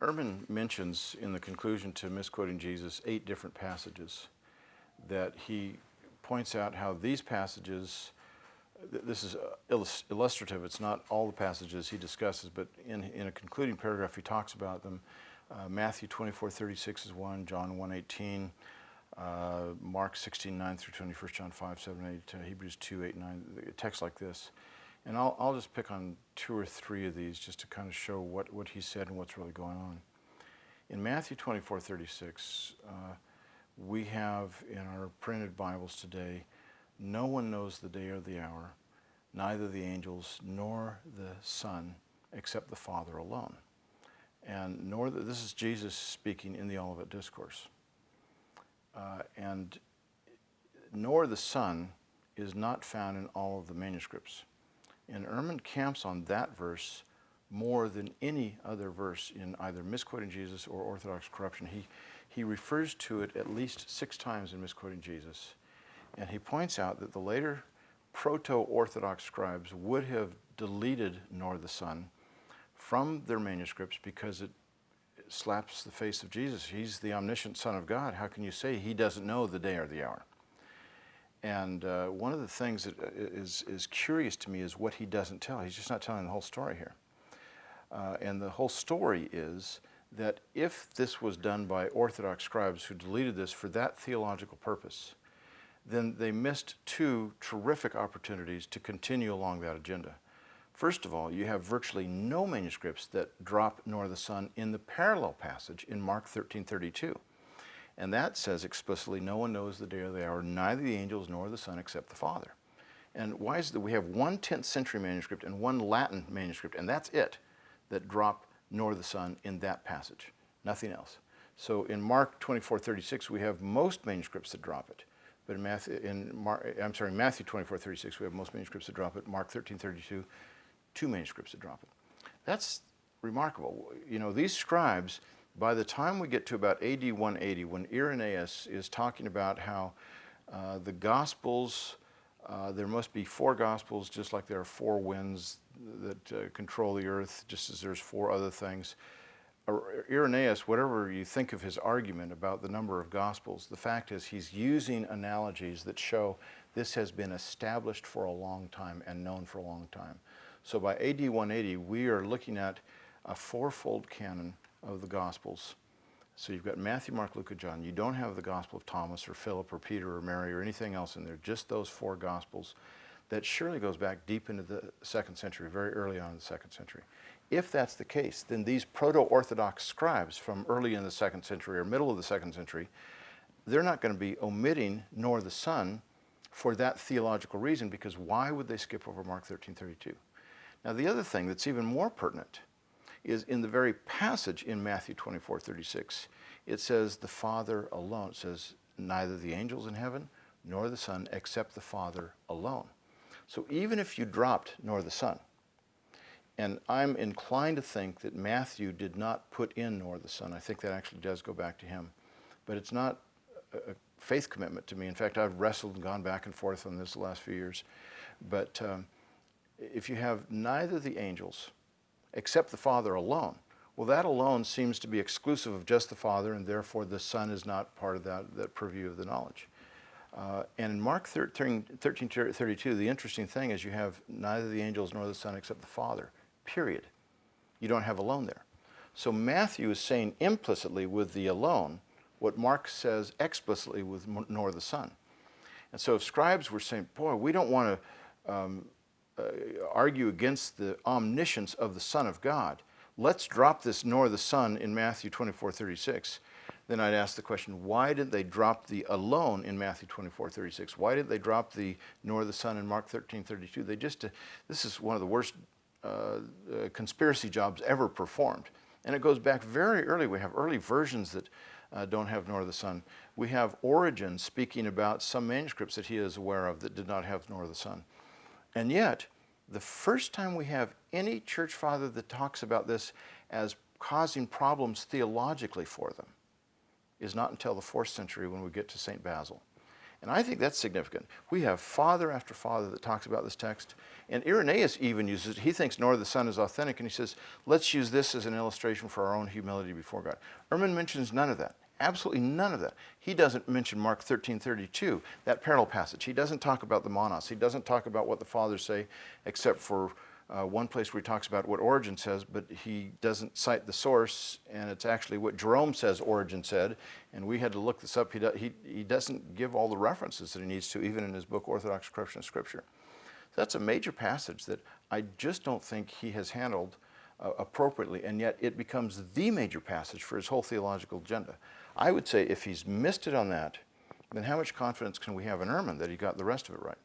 Ehrman mentions in the conclusion to Misquoting Jesus 8 different passages that he points out how these passages, this is illustrative, it's not all the passages he discusses, but in a concluding paragraph he talks about them. Matthew 24:36 is one, John 1:18, Mark 16:9 through 20, 1 John 5:7, 8, Hebrews 2:8, 9, a text like this. And I'll just pick on 2 or 3 of these just to kind of show what he said and what's really going on. In Matthew 24:36, we have in our printed Bibles today, no one knows the day or the hour, neither the angels nor the Son, except the Father alone. And this is Jesus speaking in the Olivet Discourse. And nor the Son is not found in all of the manuscripts. And Ehrman camps on that verse more than any other verse in either Misquoting Jesus or Orthodox Corruption. He refers to it at least 6 times in Misquoting Jesus. And he points out that the later proto-Orthodox scribes would have deleted nor the Son from their manuscripts because it slaps the face of Jesus. He's the omniscient Son of God. How can you say he doesn't know the day or the hour? And one of the things that is curious to me is what he doesn't tell. He's just not telling the whole story here. And the whole story is that if this was done by Orthodox scribes who deleted this for that theological purpose, then they missed 2 terrific opportunities to continue along that agenda. First of all, you have virtually no manuscripts that drop nor the Son in the parallel passage in Mark 13:32. And that says explicitly, no one knows the day or the hour, neither the angels nor the Son except the Father. And why is it that we have 1 10th century manuscript and 1 Latin manuscript, and that's it, that drop nor the Son in that passage, nothing else. So in Mark 24:36, we have most manuscripts that drop it. But in Matthew 24:36, we have most manuscripts that drop it. Mark 13:32, 2 manuscripts that drop it. That's remarkable. You know, these scribes, by the time we get to about AD 180, when Irenaeus is talking about how the Gospels, there must be 4 Gospels, just like there are 4 winds that control the earth, just as there's 4 other things. Irenaeus, whatever you think of his argument about the number of Gospels, the fact is he's using analogies that show this has been established for a long time and known for a long time. So by AD 180, we are looking at a 4-fold canon of the Gospels. So you've got Matthew, Mark, Luke, and John. You don't have the Gospel of Thomas or Philip or Peter or Mary or anything else in there, just those 4 Gospels. That surely goes back deep into the 2nd century, very early on in the 2nd century. If that's the case, then these proto-Orthodox scribes from early in the 2nd century or middle of the 2nd century, they're not going to be omitting nor the Son for that theological reason, because why would they skip over Mark 13:32? Now the other thing that's even more pertinent is in the very passage in Matthew 24:36, it says the Father alone. It says neither the angels in heaven nor the Son except the Father alone. So even if you dropped nor the Son, and I'm inclined to think that Matthew did not put in nor the Son. I think that actually does go back to him. But it's not a faith commitment to me. In fact, I've wrestled and gone back and forth on this the last few years. But if you have neither the angels except the Father alone, well, that alone seems to be exclusive of just the Father, and therefore the Son is not part of that purview of the knowledge. And in Mark 13:32, the interesting thing is you have neither the angels nor the Son except the Father, period. You don't have alone there. So Matthew is saying implicitly with the alone what Mark says explicitly with nor the Son. And so if scribes were saying, boy, we don't want to argue against the omniscience of the Son of God, let's drop this nor the Son in Matthew 24:36. Then I'd ask the question, why did they drop the alone in Matthew 24:36? Why did they drop the nor the Son in Mark 13:32? They just, this is one of the worst conspiracy jobs ever performed. And it goes back very early. We have early versions that don't have nor the Son. We have Origen speaking about some manuscripts that he is aware of that did not have nor the Son. And yet, the first time we have any church father that talks about this as causing problems theologically for them is not until the 4th century when we get to St. Basil. And I think that's significant. We have father after father that talks about this text. And Irenaeus even uses it. He thinks nor the Son is authentic, and he says, let's use this as an illustration for our own humility before God. Ehrman mentions none of that. Absolutely none of that. He doesn't mention Mark 13:32, that parallel passage. He doesn't talk about the monos. He doesn't talk about what the fathers say, except for one place where he talks about what Origen says, but he doesn't cite the source, and it's actually what Jerome says Origen said, and we had to look this up. He doesn't give all the references that he needs to, even in his book, Orthodox Corruption of Scripture. So that's a major passage that I just don't think he has handled appropriately, and yet it becomes the major passage for his whole theological agenda. I would say if he's missed it on that, then how much confidence can we have in Ehrman that he got the rest of it right?